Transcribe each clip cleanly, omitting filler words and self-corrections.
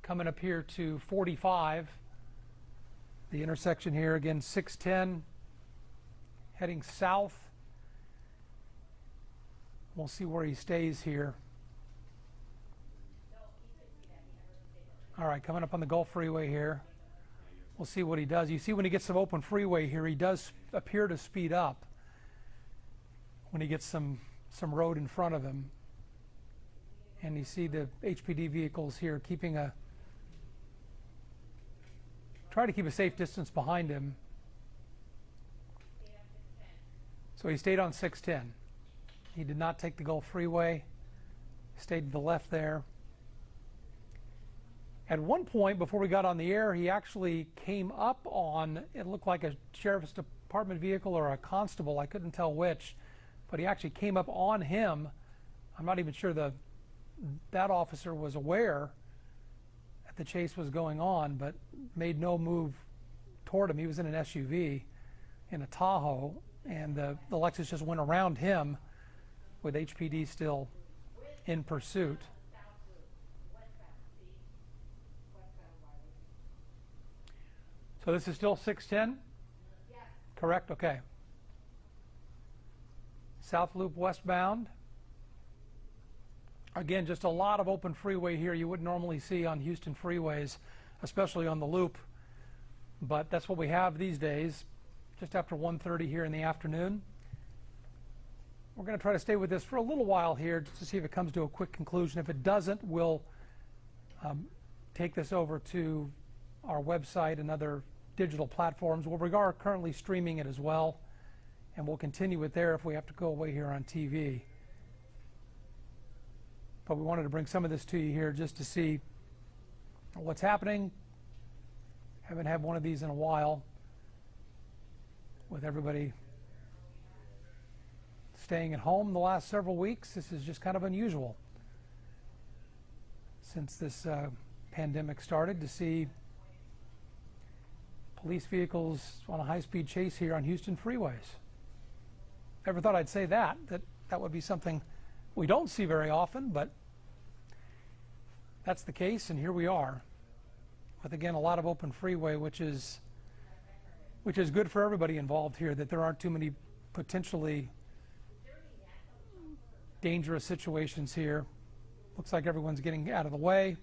coming up here to 45. The intersection here, again, 610, heading south. We'll see where he stays here. All right, coming up on the Gulf Freeway here. We'll see what he does. You see when he gets some open freeway here, he does appear to speed up when he gets some road in front of him. And you see the HPD vehicles here try to keep a safe distance behind him. So he stayed on 610. He did not take the Gulf Freeway, stayed to the left there. At one point, before we got on the air, he actually came up on, it looked like a sheriff's department vehicle or a constable, I couldn't tell which, but he actually came up on him. I'm not even sure that officer was aware that the chase was going on, but made no move toward him. He was in an SUV in a Tahoe, and the Lexus just went around him with HPD still in pursuit. So this is still 610? Yes. Correct? Okay. South Loop westbound. Again, just a lot of open freeway here you wouldn't normally see on Houston freeways, especially on the Loop. But that's what we have these days, just after 1:30 here in the afternoon. We're going to try to stay with this for a little while here just to see if it comes to a quick conclusion. If it doesn't, we'll take this over to our website and other digital platforms where we are currently streaming it as well, and we'll continue it there if we have to go away here on TV. But we wanted to bring some of this to you here just to see what's happening. Haven't had one of these in a while, with everybody staying at home the last several weeks. This is just kind of unusual since this pandemic started, to see police vehicles on a high-speed chase here on Houston freeways. Never thought I'd say that would be something we don't see very often, but that's the case, and here we are with, again, a lot of open freeway, which is good for everybody involved here, that there aren't too many potentially dangerous situations here. Looks like everyone's getting out of the way.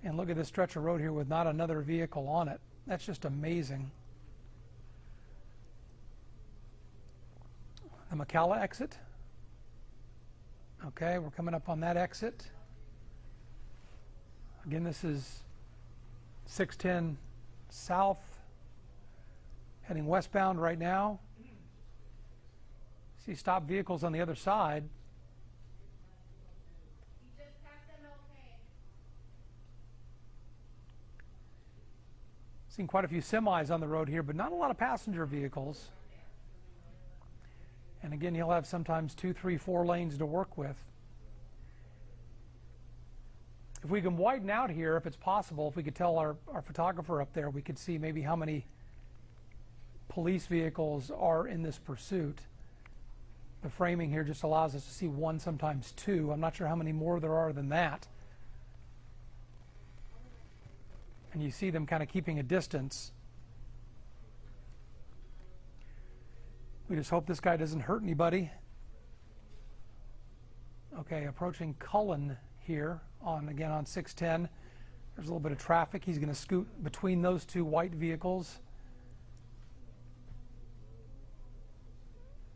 And look at this stretch of road here with not another vehicle on it. That's just amazing. The McCalla exit. Okay, we're coming up on that exit. Again, this is 610 south, heading westbound right now. See stopped vehicles on the other side. Seen quite a few semis on the road here, but not a lot of passenger vehicles. And again, you'll have sometimes 2, 3, 4 lanes to work with. If we can widen out here, if it's possible, if we could tell our photographer up there, we could see maybe how many police vehicles are in this pursuit. The framing here just allows us to see 1, sometimes 2. I'm not sure how many more there are than that. And you see them kind of keeping a distance. We just hope this guy doesn't hurt anybody. Okay, approaching Cullen here again on 610. There's a little bit of traffic. He's going to scoot between those 2 white vehicles.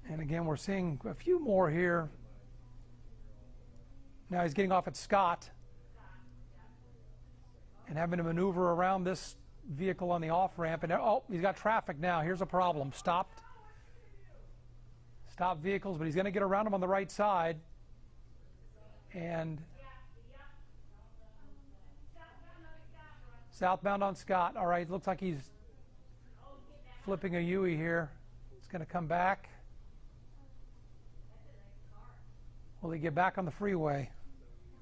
And again, we're seeing a few more here. Now he's getting off at Scott and having to maneuver around this vehicle on the off-ramp. And oh, he's got traffic now. Here's a problem. Stopped vehicles, but he's going to get around them on the right side. And southbound on Scott. All right, looks like he's flipping a U-ey here. It's going to come back. Will he get back on the freeway?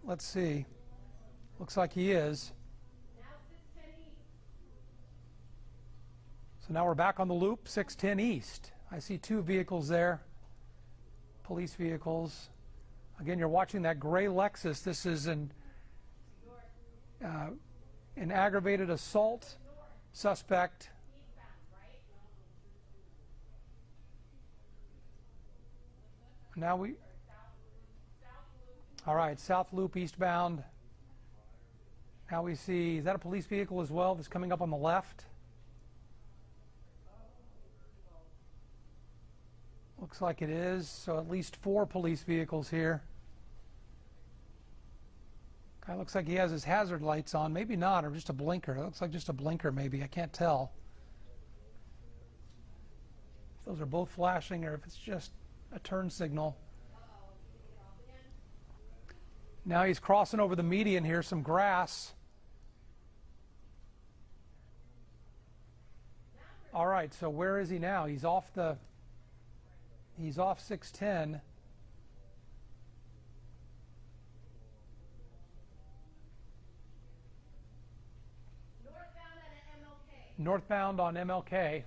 Let's see. Looks like he is. So now we're back on the loop, 610 East. I see 2 vehicles there, police vehicles. Again, you're watching that gray Lexus. This is An aggravated assault suspect. Now all right, South Loop eastbound. Now we see, is that a police vehicle as well that's coming up on the left? Looks like it is, so at least 4 police vehicles here. Guy looks like he has his hazard lights on, maybe not, or just a blinker. It looks like just a blinker maybe, I can't tell. If those are both flashing or if it's just a turn signal. Now he's crossing over the median here, some grass. All right, so where is he now? He's off 610. Northbound on MLK.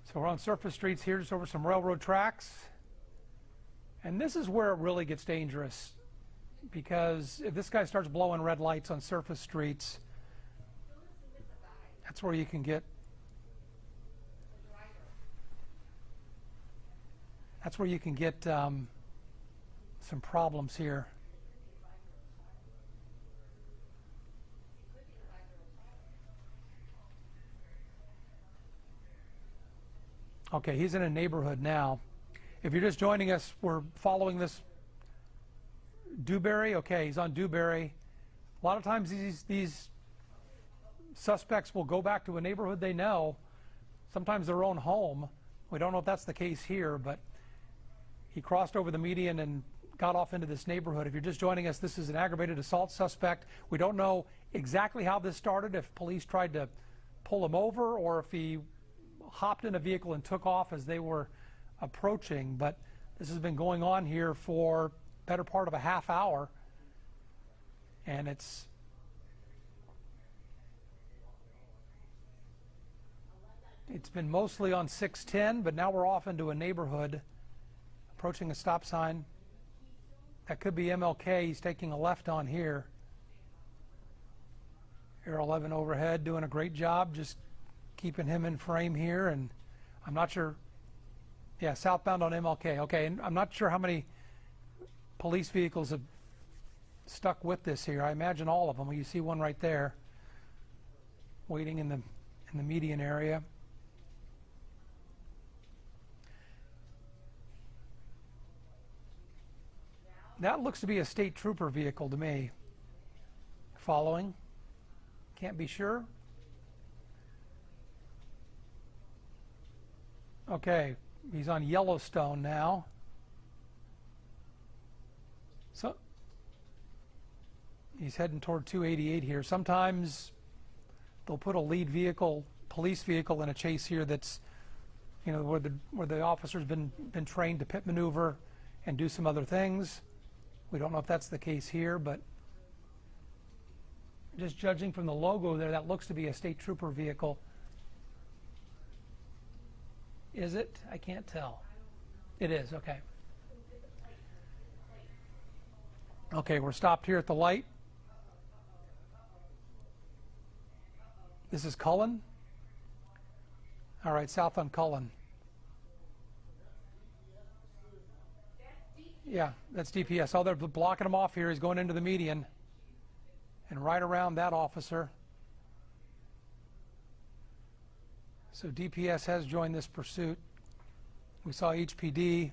So we're on surface streets here, just over some railroad tracks. And this is where it really gets dangerous, because if this guy starts blowing red lights on surface streets, that's where you can get some problems here. Okay, he's in a neighborhood now. If you're just joining us, we're following this Dewberry. Okay, he's on Dewberry. A lot of times these suspects will go back to a neighborhood they know, sometimes their own home. We don't know if that's the case here, but he crossed over the median and got off into this neighborhood. If you're just joining us, this is an aggravated assault suspect. We don't know exactly how this started, if police tried to pull him over or if he hopped in a vehicle and took off as they were approaching, but this has been going on here for better part of a half hour, and it's been mostly on 610, but now we're off into a neighborhood approaching a stop sign. That could be MLK. He's taking a left on here. Air 11 overhead doing a great job just keeping him in frame here, and I'm not sure. Yeah, southbound on MLK. Okay, and I'm not sure how many police vehicles have stuck with this here. I imagine all of them. You see one right there, waiting in the median area. That looks to be a state trooper vehicle to me. Following. Can't be sure. Okay. He's on Yellowstone now. So he's heading toward 288 here. Sometimes they'll put a lead vehicle, police vehicle, in a chase here that's, you know, where the officer's been trained to pit maneuver and do some other things. We don't know if that's the case here, but just judging from the logo there, that looks to be a state trooper vehicle. Is it? I can't tell. It is, okay. Okay, we're stopped here at the light. This is Cullen. All right, south on Cullen. Yeah, that's DPS. Oh, they're blocking him off here. He's going into the median. And right around that officer. So DPS has joined this pursuit. We saw HPD,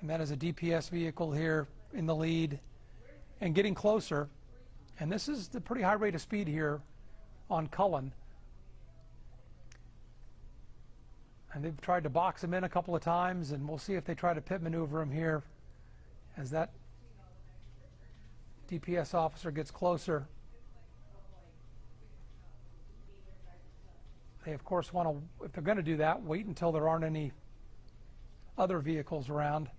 and that is a DPS vehicle here in the lead and getting closer. And this is the pretty high rate of speed here on Cullen. And they've tried to box him in a couple of times, and we'll see if they try to pit maneuver him here as that DPS officer gets closer. They, of course, want to, if they're going to do that, wait until there aren't any other vehicles around.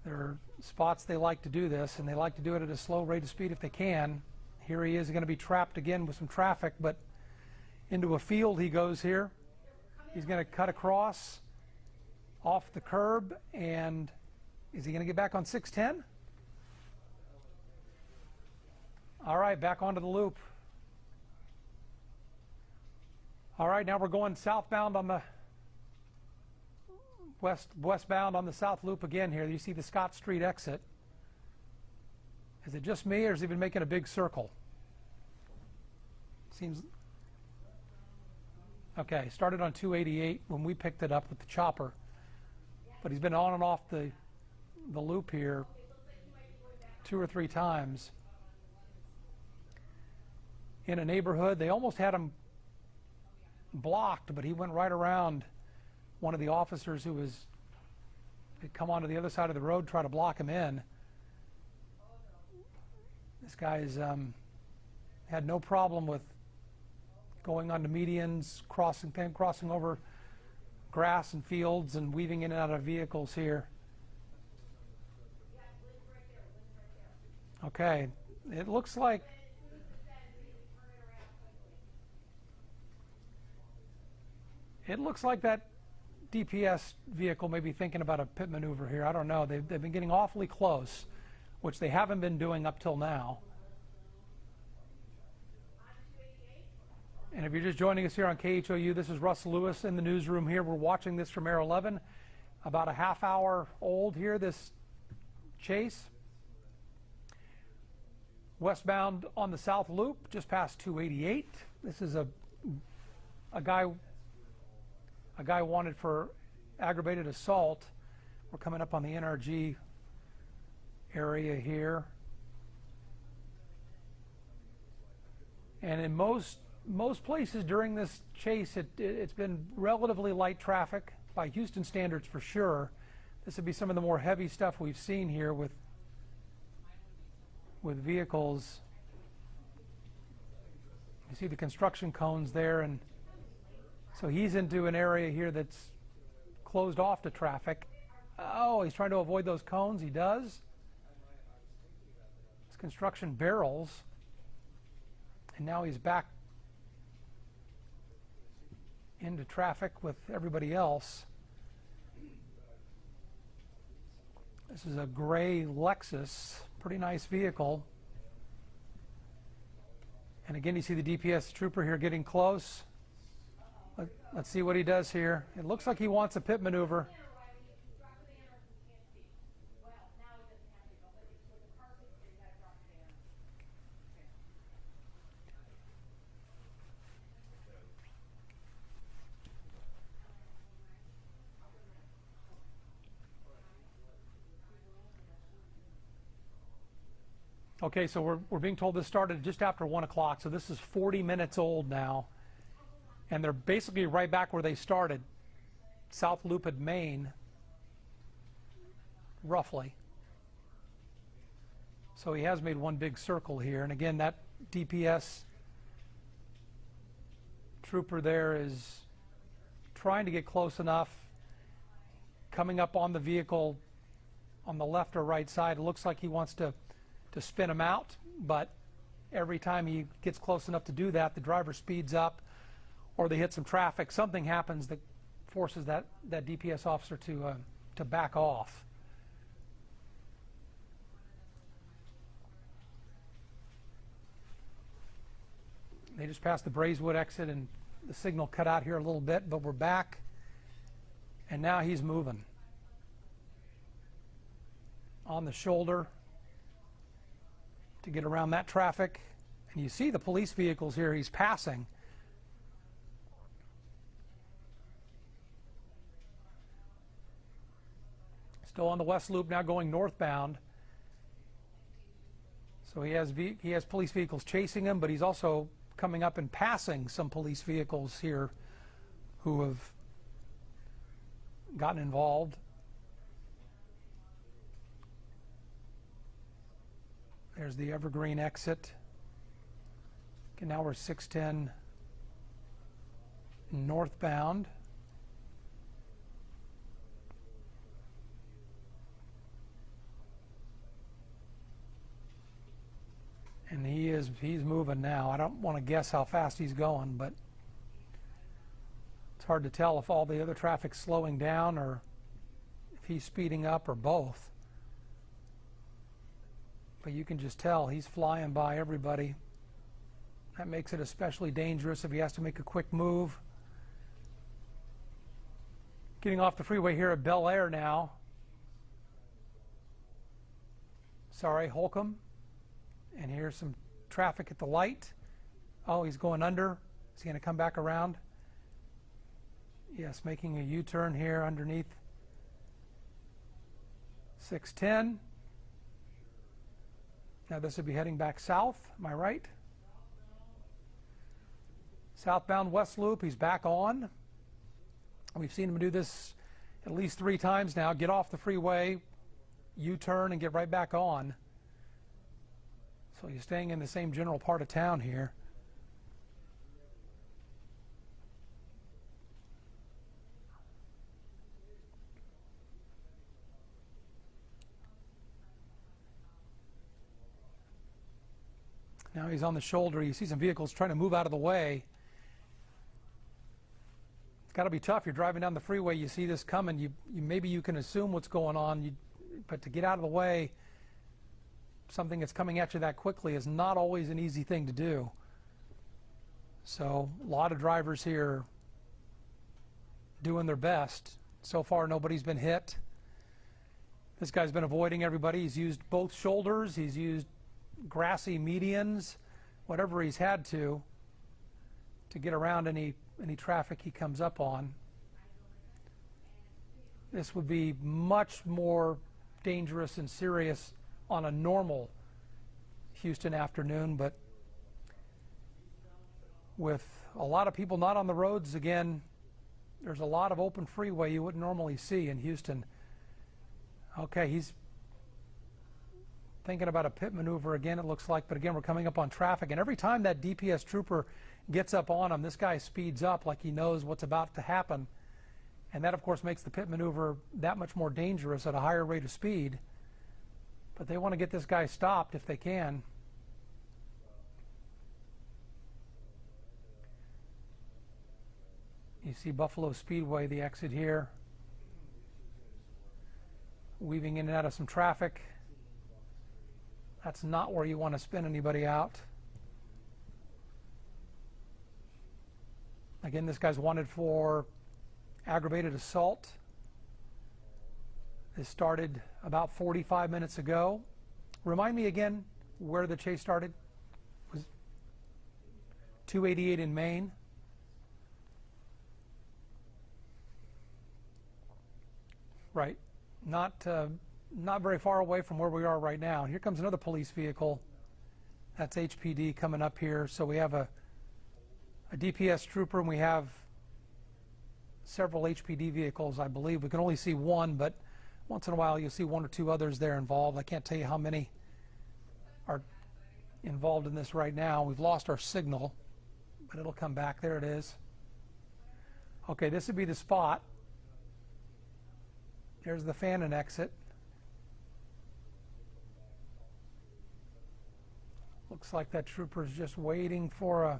There are spots they like to do this, and they like to do it at a slow rate of speed if they can. Here he is going to be trapped again with some traffic, but into a field he goes here. He's going to cut across off the curb, and is he going to get back on 610? All right, back onto the loop. All right, now we're going southbound on the westbound on the south loop again here. You see the Scott Street exit. Is it just me, or has he been making a big circle? Seems okay. Started on 288 when we picked it up with the chopper, but he's been on and off the loop here 2 or 3 times in a neighborhood. They almost had him blocked, but he went right around one of the officers who had come onto the other side of the road, try to block him in. This guy's had no problem with going onto medians, crossing over grass and fields, and weaving in and out of vehicles here. Okay, it looks like that DPS vehicle may be thinking about a pit maneuver here. I don't know. They've been getting awfully close, which they haven't been doing up till now. And if you're just joining us here on KHOU, this is Russ Lewis in the newsroom here. We're watching this from Air 11. About a half hour old here, this chase. Westbound on the south loop, just past 288. This is a guy wanted for aggravated assault. We're coming up on the NRG area here. And in most places during this chase, it's been relatively light traffic by Houston standards for sure. This would be some of the more heavy stuff we've seen here with vehicles. You see the construction cones there, and so he's into an area here that's closed off to traffic. Oh, he's trying to avoid those cones. He does. It's construction barrels. And now he's back into traffic with everybody else. This is a gray Lexus, pretty nice vehicle. And again, you see the DPS trooper here getting close. Let's see what he does here. It looks like he wants a pit maneuver. Okay, so we're being told this started just after 1 o'clock, so this is 40 minutes old now. And they're basically right back where they started, South Loop at Main, roughly. So he has made one big circle here. And again, that DPS trooper there is trying to get close enough, coming up on the vehicle on the left or right side. It looks like he wants to spin him out, but every time he gets close enough to do that, the driver speeds up or they hit some traffic. Something happens that forces that DPS officer to back off. They just passed the Braeswood exit and the signal cut out here a little bit, but we're back, and now he's moving on the shoulder to get around that traffic. And you see the police vehicles here he's passing. Still on the west loop, now going northbound. So he has police vehicles chasing him, but he's also coming up and passing some police vehicles here who have gotten involved. There's the Evergreen exit. Okay, now we're 610 northbound. And he's moving now. I don't want to guess how fast he's going, but it's hard to tell if all the other traffic's slowing down or if he's speeding up or both. but you can just tell he's flying by everybody. That makes it especially dangerous if he has to make a quick move. Getting off the freeway here at Bel Air now. Sorry, Holcomb. And here's some traffic at the light. Oh, he's going under. Is he going to come back around? Yes, making a U-turn here underneath 610. Now this would be heading back south. Am I right? Southbound West Loop. He's back on. We've seen him do this at least 3 times now. Get off the freeway, U-turn, and get right back on. So he's staying in the same general part of town here. Now he's on the shoulder. You see some vehicles trying to move out of the way. It's got to be tough. You're driving down the freeway. You see this coming. Maybe you can assume what's going on, but to get out of the way, something that's coming at you that quickly is not always an easy thing to do. So a lot of drivers here doing their best. So far, nobody's been hit. This guy's been avoiding everybody. He's used both shoulders. He's used grassy medians, whatever he's had to get around any traffic he comes up on. This would be much more dangerous and serious on a normal Houston afternoon, but with a lot of people not on the roads, again, there's a lot of open freeway you wouldn't normally see in Houston. Okay, he's thinking about a pit maneuver again, it looks like, but again, we're coming up on traffic, and every time that DPS trooper gets up on him, this guy speeds up like he knows what's about to happen, and that, of course, makes the pit maneuver that much more dangerous at a higher rate of speed. But they want to get this guy stopped if they can. You see Buffalo Speedway, the exit here, weaving in and out of some traffic. That's not where you want to spin anybody out. Again, this guy's wanted for aggravated assault. This started about 45 minutes ago. Remind me again where the chase started. It was 288 in Maine. Right. Not very far away from where we are right now. Here comes another police vehicle. That's HPD coming up here. So we have a DPS trooper, and we have several HPD vehicles, I believe. We can only see one, but once in a while you'll see 1 or 2 others there involved. I can't tell you how many are involved in this right now. We've lost our signal, but it'll come back. There it is. Okay, this would be the spot. There's the Fannin exit. Looks like that trooper's just waiting for a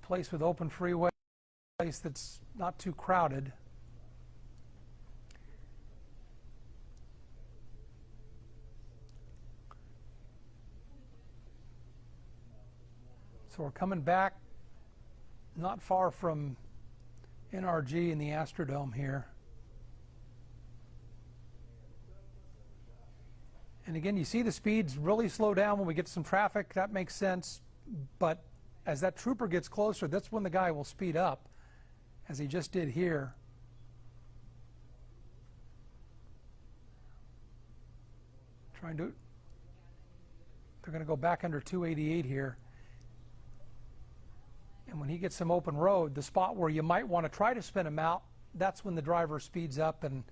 place with open freeway, a place that's not too crowded. So we're coming back not far from NRG in the Astrodome here. And again, you see the speeds really slow down when we get some traffic. That makes sense. But as that trooper gets closer, that's when the guy will speed up, as he just did here. They're going to go back under 288 here. And when he gets some open road, the spot where you might want to try to spin him out, that's when the driver speeds up and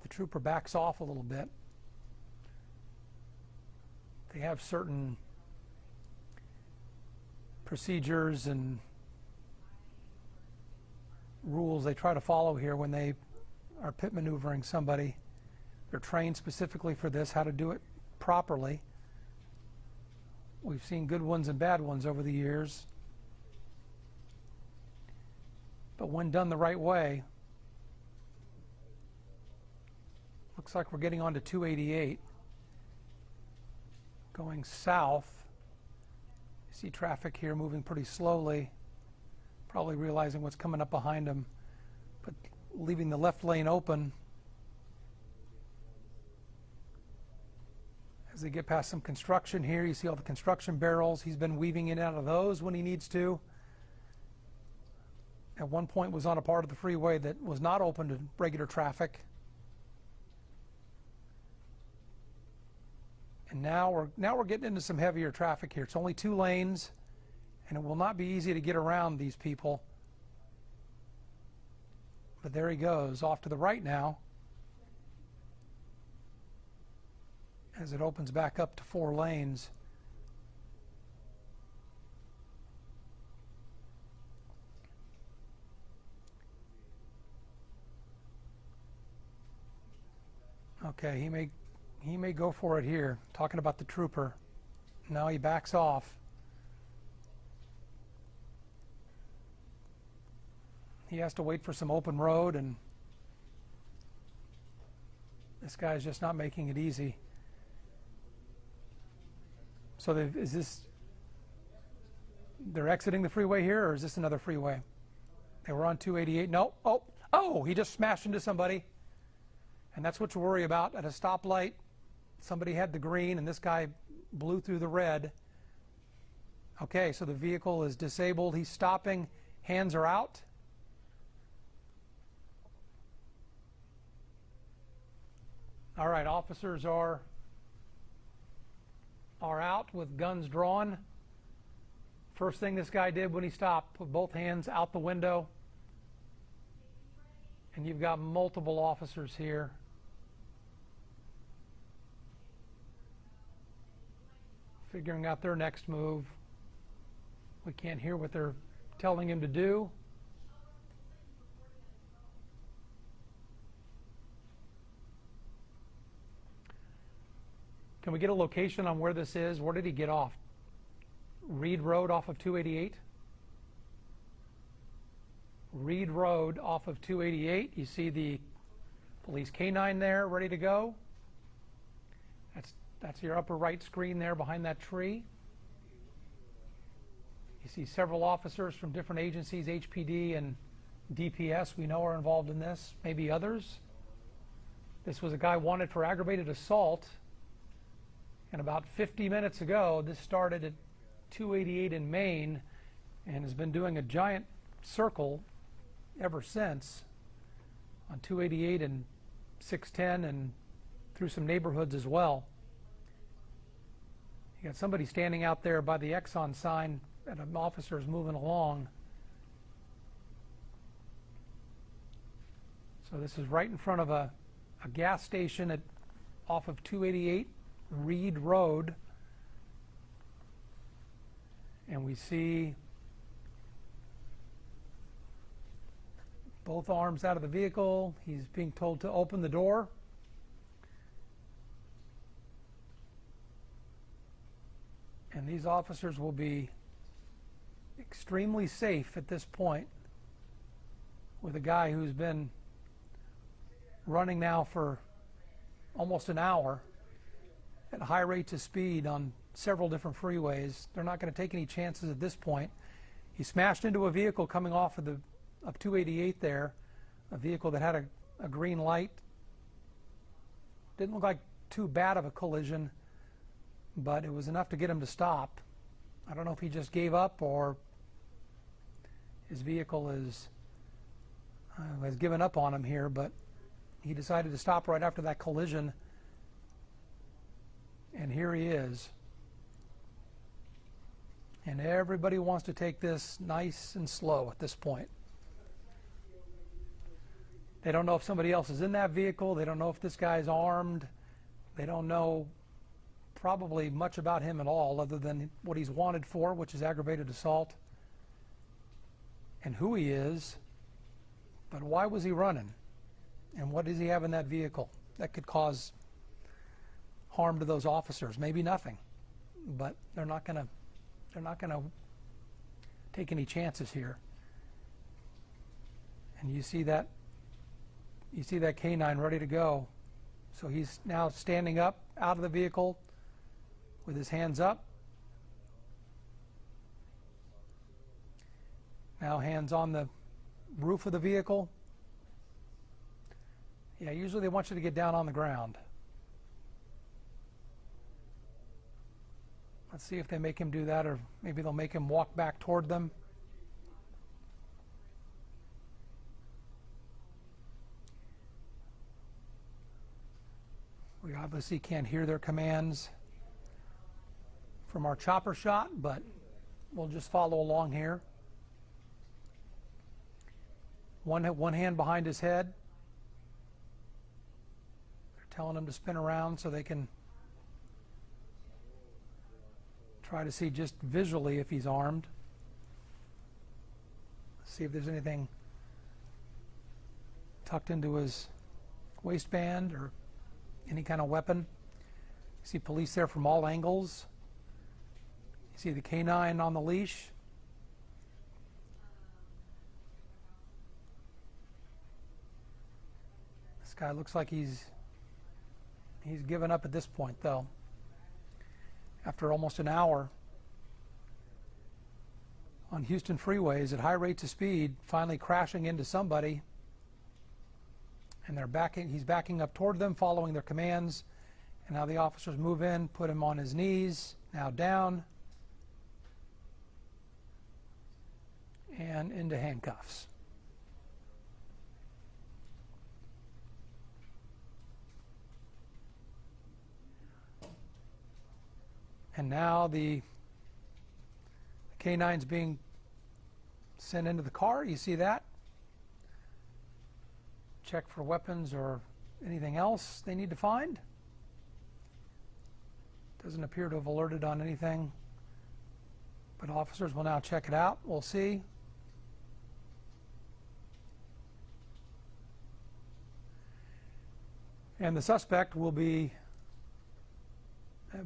the trooper backs off a little bit. They have certain procedures and rules they try to follow here when they are pit maneuvering somebody. They're trained specifically for this, how to do it properly. We've seen good ones and bad ones over the years. But when done the right way, Looks like we're getting onto 288. Going south. You see traffic here moving pretty slowly, probably realizing what's coming up behind them, but leaving the left lane open as they get past some construction here. You see all the construction barrels. He's been weaving in and out of those when he needs to. At one point was on a part of the freeway that was not open to regular traffic. And now we're getting into some heavier traffic here. It's only 2 lanes, and it will not be easy to get around these people. But there he goes, off to the right now, as it opens back up to 4 lanes. Okay, he may go for it here. Talking about the trooper. Now he backs off. He has to wait for some open road, and this guy's just not making it easy. So they're exiting the freeway here, or is this another freeway? They were on 288. No. Oh, he just smashed into somebody. And that's what you worry about at a stoplight. Somebody had the green, and this guy blew through the red. Okay, so the vehicle is disabled. He's stopping. Hands are out. All right, officers are out with guns drawn. First thing this guy did when he stopped, put both hands out the window. And you've got multiple officers here. Figuring out their next move. We can't hear what they're telling him to do. Can we get a location on where this is? Where did he get off? Reed Road off of 288? Reed Road off of 288. You see the police canine there ready to go. That's your upper right screen there behind that tree. You see several officers from different agencies, HPD and DPS, we know are involved in this, maybe others. This was a guy wanted for aggravated assault. And about 50 minutes ago, this started at 288 in Maine and has been doing a giant circle ever since on 288 and 610 and through some neighborhoods as well. You got somebody standing out there by the Exxon sign and an officer is moving along. So this is right in front of a gas station off of 288 Reed Road. And we see both arms out of the vehicle. He's being told to open the door. And these officers will be extremely safe at this point with a guy who's been running now for almost an hour at high rates of speed on several different freeways. They're not going to take any chances at this point. He smashed into a vehicle coming off of 288 there, a vehicle that had a green light. Didn't look like too bad of a collision, but it was enough to get him to stop. I don't know if he just gave up or his vehicle has given up on him here, but he decided to stop right after that collision. And here he is. And everybody wants to take this nice and slow at this point. They don't know if somebody else is in that vehicle. They don't know if this guy's armed. They don't know probably much about him at all other than what he's wanted for, which is aggravated assault, and who he is. But why was he running? And what does he have in that vehicle that could cause harm to those officers? Maybe nothing, but they're not going to take any chances here. And you see that canine ready to go, So he's now standing up out of the vehicle with his hands up. Now hands on the roof of the vehicle. Yeah, usually they want you to get down on the ground. Let's see if they make him do that, or maybe they'll make him walk back toward them. We obviously can't hear their commands from our chopper shot, but we'll just follow along here. One hand behind his head. They're telling him to spin around so they can try to see just visually if he's armed. See if there's anything tucked into his waistband or any kind of weapon. You see police there from all angles. You see the canine on the leash. This guy looks like he's given up at this point, though. After almost an hour on Houston freeways at high rates of speed, finally crashing into somebody. And he's backing up toward them, following their commands. And now the officers move in, put him on his knees, now down, and into handcuffs. And now the canine's being sent into the car. You see that? Check for weapons or anything else they need to find. Doesn't appear to have alerted on anything, but officers will now check it out. We'll see. And the suspect will be,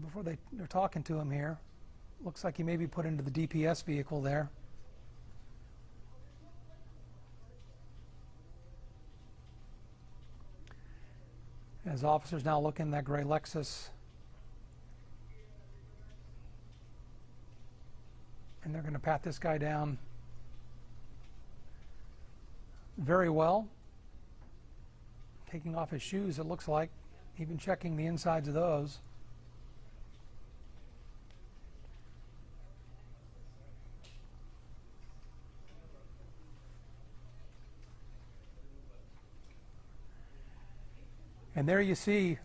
before they're talking to him here, looks like he may be put into the DPS vehicle there. As officers now look in that gray Lexus, and they're going to pat this guy down very well, taking off his shoes, it looks like, even checking the insides of those. And there you see,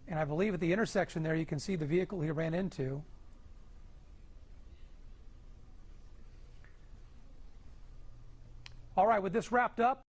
and I believe at the intersection there you can see the vehicle he ran into. All right, with this wrapped up,